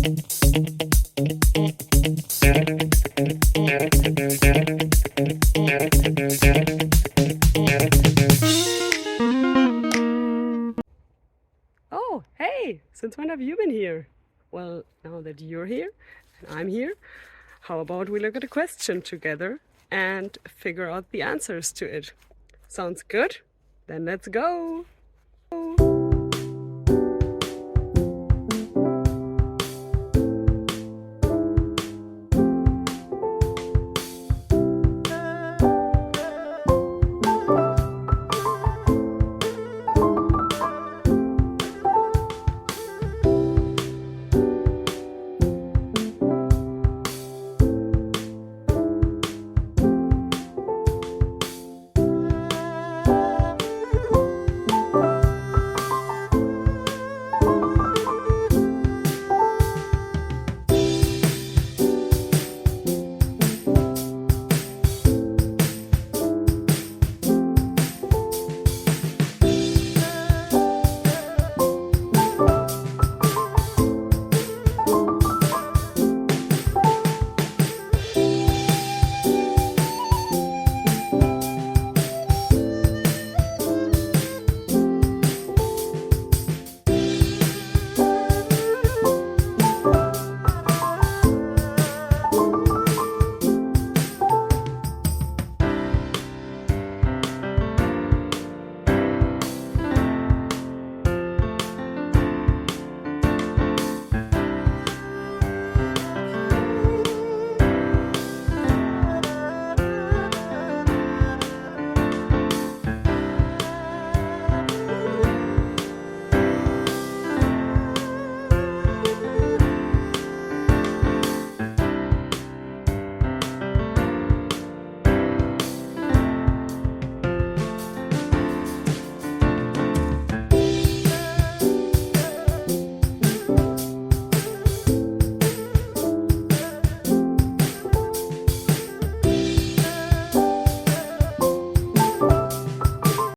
Oh, hey, since when have you been here? Well, now that you're here and I'm here, how about we look at a question together and figure out the answers to it? Sounds good? Then let's go!